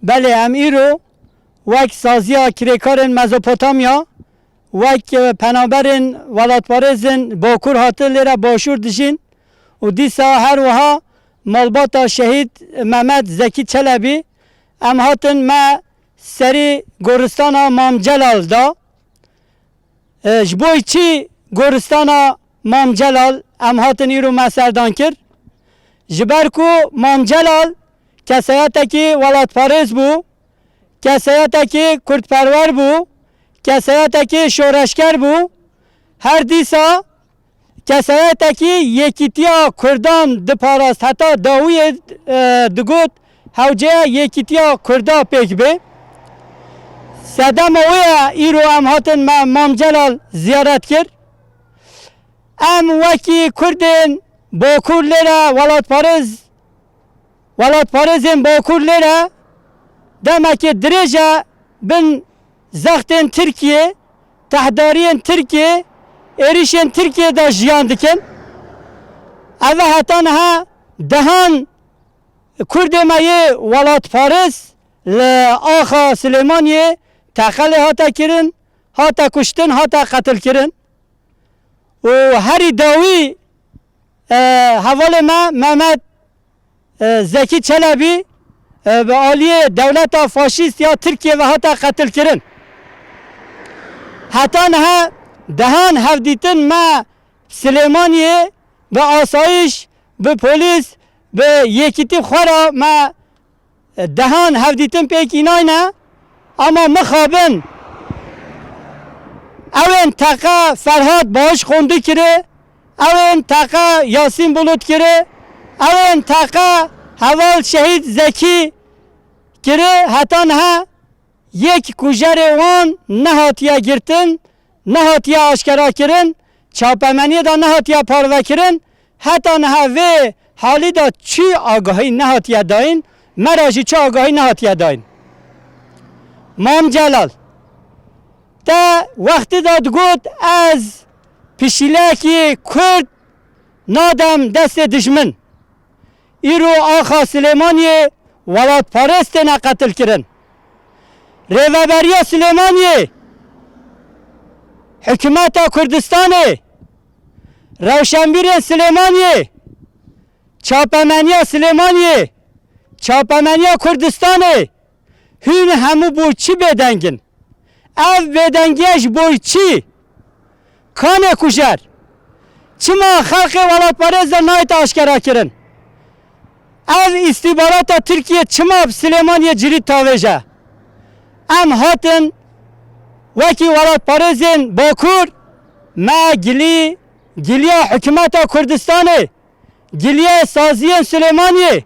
بله ام ایرو وک سازیا کریکارن مزوپوتامیا وک پنابرن ولاتپارزن باکور هاتل لیره باشور دشین و دیسا هر وها مالباتا شهید محمد زکی چلبی ام هاتن ما سری گورستانا مام جلال دا جبوی چی گورستانا مام جلال ام هاتن ایرو ما سردان کر جبرکو مام جلال کسایتکی ولاتپارز بو کسایتکی کردپرور بو کسایتکی شورشگر بو هر دیسا کسایتکی یکیتیا کردان دپاراست حتی داوی دگوت هوجه یکیتیا کردا پیک به سدام اویا ایرو ام هاتن مام جلال زیارت کرد ام وکی کردن باکور لیره ولاتپارزن باکور لیره demek ki derece bin zaten Türkiye, tahdariyen Türkiye, erişen Türkiye'de jiyan diken. Eve hatan ha dehan Kurdemeyi ولاتپارس آخا Süleymaniye takali hata kirin, hata kuştun, hata katil kirin. O her davi havale Mehmet Zeki Çelebi ve aliye devleta faşist ya Türkiye ve hatta katil kirin. Hatta ha dehan hevditin ma Süleymaniye ve asayiş ve polis ve yekiti xora ma dehan hevditin pek inayna ama mekhabın evin taka Ferhat Bağış kondu kire evin taka Yasin Bulut kire evin taka Haval şehit Zeki kire hatan ha yek kujere wan nehatiya girtin nehatiya aşkara kirin çapemeniye da nehatiya parve kirin hatan ha ve hali da çi agahi nehatiya dayin meraji çi agahi nehatiya dayin Mam Celal te vakti da dgut az pişileki Kürt nadem deste düşmün İro Axa Süleymaniye ولاتپارستنا قتل کرن ریوبریا سلیمانیه حکومت کردستانه روشنبیر سلیمانیه چاپمنیا سلیمانیه چاپمنیا کردستانه هون همو بو چی بدنگن ev bedengiyş boy çi kane kuşar çima halkı ولاتپارزda nayt aşkara kirin ev istihbarata Türkiye çımap Süleymaniye cirit taveja. Em hatın veki ولاتپارزin Bakur ma giliya hükümeta Kürdistan'ı giliya saziyen Süleymaniye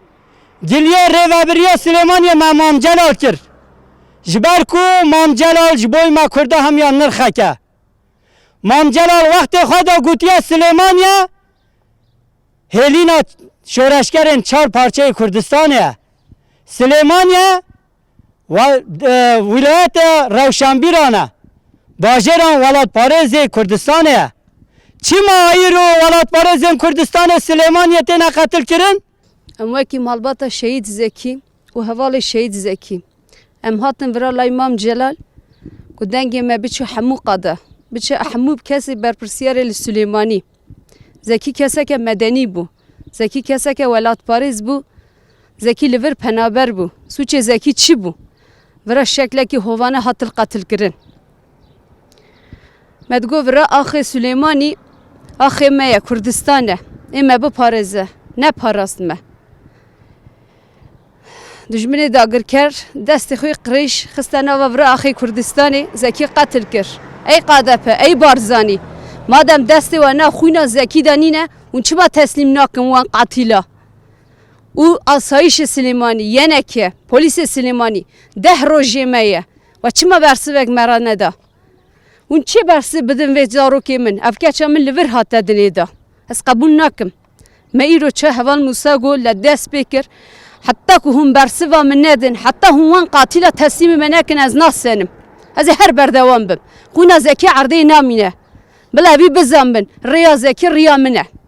giliya revabiriya Süleymaniye ma Mam Celal kir. Jberku Mam Celal jboy ma Kürda hem yanır xaka. Mam Celal vakti xoda gutiya Süleymaniye Helina şöreşkerin çar parçayı Kürdistan'ya Süleymaniye vilayet Ravşanbirana Bajeran ولاتپارزی Kürdistan'ya çima ayırı ولاتپارزin Kürdistan'ya Süleymaniye'tine katil kirin? Em veki malbata şehit Zeki u hevali şehit Zeki em hatin vira İmam Celal ku dengê me biçi hemû qada biçi hemû kesî berpirsiyarê li Süleymani Zeki keseke medeni bu Zeki keseke ولاتپارز bu Zeki li vir penaber bu suçê Zeki çi bu vira şeklekî hovane hatil qatil kirin medgo vira axê Süleymani axê me ye Kürdistan'e me biparêze ne parast me dijminê dagirker destê xwe qirêj xiste nava vira axê Kürdistanê Zeki qatil kir ey QDP ey Barzanî madem destê we ne xwîna Zekî de nîne hûn çima teslîm nakin wan qatîla û asayişê Süleymani yeneke polîsê Süleymani 10 rojê me ye we çima bersivek me ra neda hûn çê bersiv bidin vê zarokê min ev keça min li vir hate dilê da ez qebûl nakim me îro çi heval Musa got li dest pê kir heta ku hûn bersiva min nedin heta hûn wan qatîla teslîmê me nekin ez nasenim ez ê her berdewam bim xwîna Zekî erdê namîne bila evî bizanbin rêya Zekî rêya min e